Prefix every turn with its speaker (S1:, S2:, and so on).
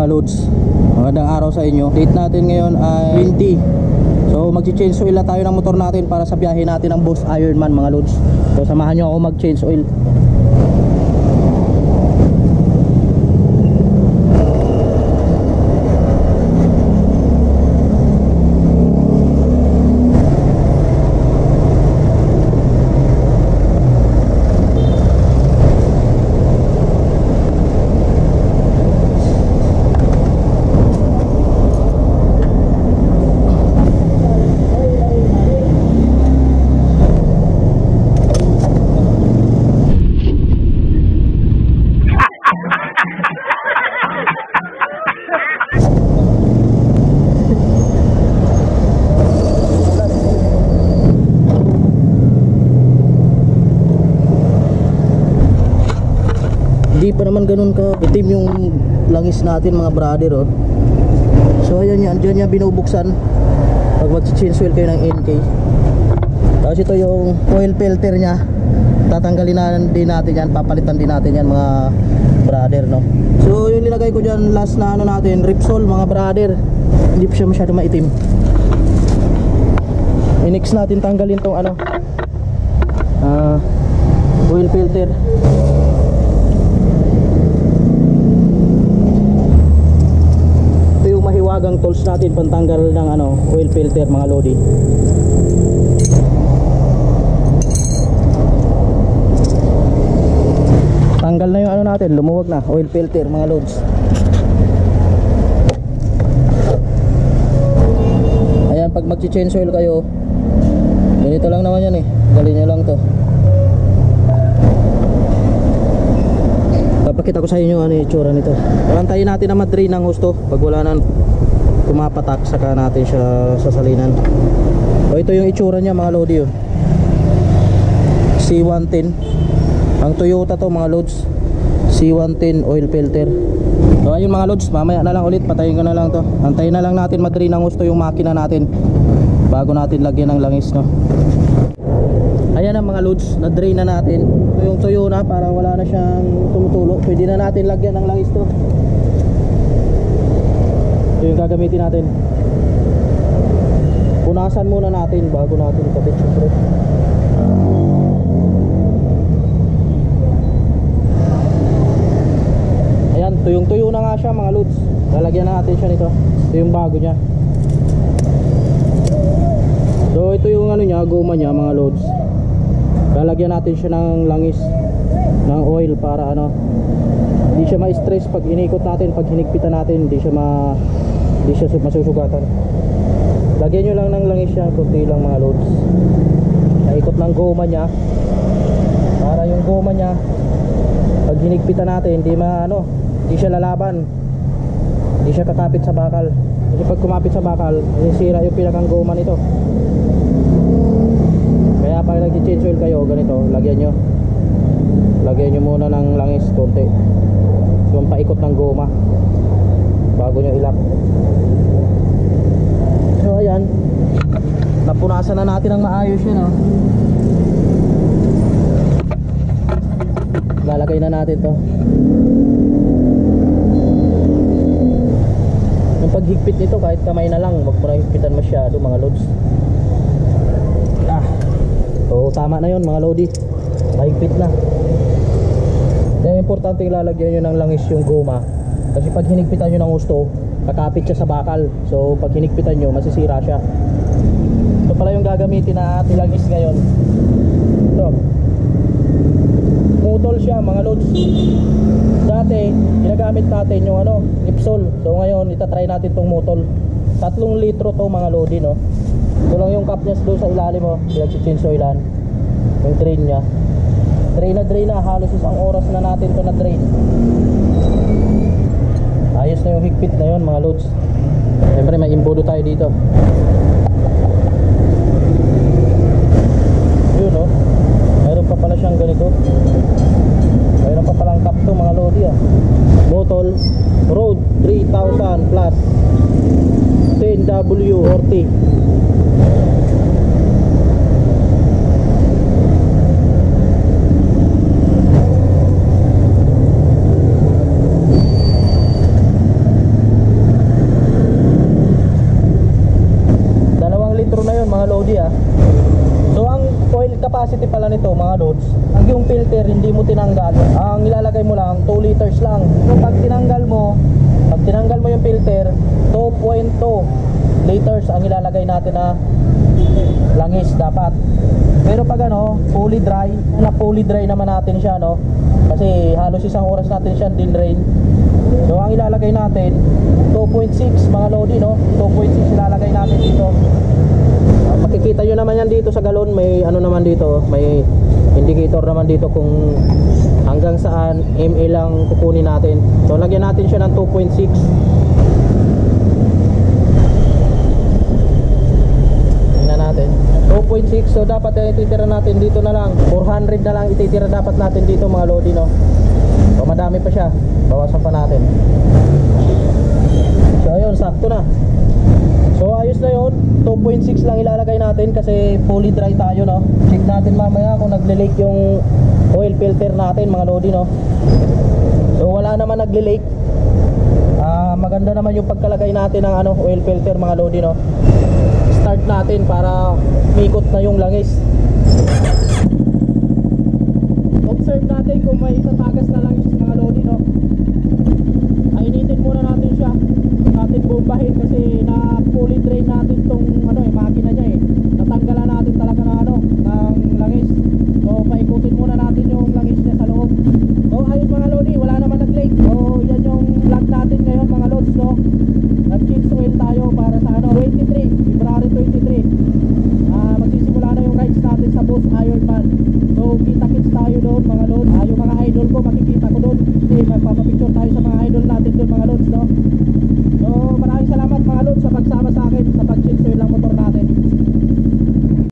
S1: mga loads, magandang araw sa inyo. Date natin ngayon ay 20. So mag-change oil na tayo ng motor natin para sa biyahe natin ng Boss Ironman mga loads. So samahan nyo ako mag-change oil. Hindi pa naman ganun ka itim yung langis natin mga brother, oh. So ayan yan, dyan yan binubuksan pag mag-change oil kayo ng NK. Tapos ito yung oil filter nya, tatanggalin na din natin yan, papalitan din natin yan mga brother, no. So yung nilagay ko dyan last na ano natin, Repsol mga brother, hindi pa siya masyado maitim. I-next natin tanggalin tong ano, oil filter. Mahiwagang tools natin pantanggal ng ano, oil filter mga lodi. Tanggal na yung ano natin, lumuwag na oil filter mga loads. Ayan, pag mag-change oil kayo, ganito lang naman yan eh, galin nyo lang to. Papakita ko sa inyo ano yung itsura nito. Palantayin natin na madrain ng husto pag wala nang pumapatak, saka natin siya sasalinan. So ito yung itsura niya mga lodi, oh. C110 ang Toyota to mga loads, C110 oil filter. So ayun mga loads, mamaya na lang ulit, patayin ko na lang to. Antayin na lang natin madrain ng husto yung makina natin bago natin lagyan ng langis, no. Ayan ang mga loads, na-drain na natin. Ito yung tuyo na para wala na siyang tumutulo. Pwede na natin lagyan ng langis to. Ito yung gagamitin natin. Punasan muna natin bago natin ikabit, syempre. Ayan, tuyong-tuyo na nga siya mga loads. Lalagyan na natin siya nito. Ito yung bago niya. So ito yung ano niya, goma niya mga loads. Lalagyan natin siya ng langis, ng oil para ano, hindi siya ma-stress pag inikot natin, pag hinigpitan natin, hindi siya masusugatan. Lagyan nyo lang ng langis siya, kunti lang mga loads. Naikot ng goma niya para yung goma niya pag hinigpitan natin, hindi siya lalaban, hindi siya kakapit sa bakal. Kasi pag kumapit sa bakal, sisira yung pinakang goma nito. Kaya pag nag-change oil kayo, ganito, lagyan nyo muna ng langis konti, yung paikot ng goma bago nyo ilak. So ayan, napunasan na natin ng maayos yun, oh. Lalagay na natin to. Yung paghigpit nito, kahit kamay na lang, wag mo na higpitan masyado mga loads. So tama na yun mga lodi, mahigpit na. Kaya importante lalagyan nyo ng langis yung goma, kasi pag hinigpitan nyo ng gusto, kakapit siya sa bakal. So pag hinigpitan nyo, masisira siya. Ito pala yung gagamitin na ating langis ngayon. Ito, mutol siya mga loads. Dati ginagamit natin yung ano, Repsol. So ngayon itatry natin tong mutol. 3 litro to mga lodi, no. Ito lang yung cap niya doon sa ilalim mo, pinag-change oilan. Yung drain niya, drain na, halos isang oras na natin ito na drain. Ayos na yung higpit na yun mga loads. Siyempre may imbodo tayo dito. Yun, oh, mayroon pa pala siyang ganito. Mayroon pa palang cap to mga lodi, ah. Bottle Road 3000 plus 10W or T. liters ang ilalagay natin na langis dapat. Pero pag ano, fully dry naman natin siya, no? Kasi halos isang oras natin siya din rain. So ang ilalagay natin 2.6 mga lodi, no? 2.6 ilalagay natin dito. Makikita nyo naman yan dito sa galon. May ano naman dito, may indicator naman dito kung hanggang saan ml lang kukunin natin. So lagyan natin siya ng 2.6. Tingnan natin 2.6. So dapat ititira natin dito na lang 400 na lang ititira dapat natin dito mga lodi, no? So madami pa siya, bawasan pa natin. So ayun, sakto na. So ayos na yun, 2.6 lang ilalagay natin kasi fully dry tayo, no? Check natin mamaya kung nagle-leak yung oil filter natin mga lodi, no? So wala naman nagle-leak. Maganda naman yung pagkalagay natin ng ano, oil filter mga lodi, no? Start natin para mikot na yung langis. Observe natin kung may tatagas na langis mga lodi, no? Initin muna natin siya, natin bombahin kasi na fully drain natin tong ano makina niya natanggalan natin talaga ng ano ng langis. So paikutin muna natin yung langis niya sa loob. So ayun mga lodi, wala naman nag-leak. So yan yung vlog natin ngayon mga lods, no? Nag-change oil tayo para sa ano, February 23. Magsisimula na yung rides natin sa Boss Ironman. So kita-kits tayo doon mga lods. Yung mga idol ko makikita ko doon kasi magpapapicture tayo sa mga idol natin doon mga lods, no?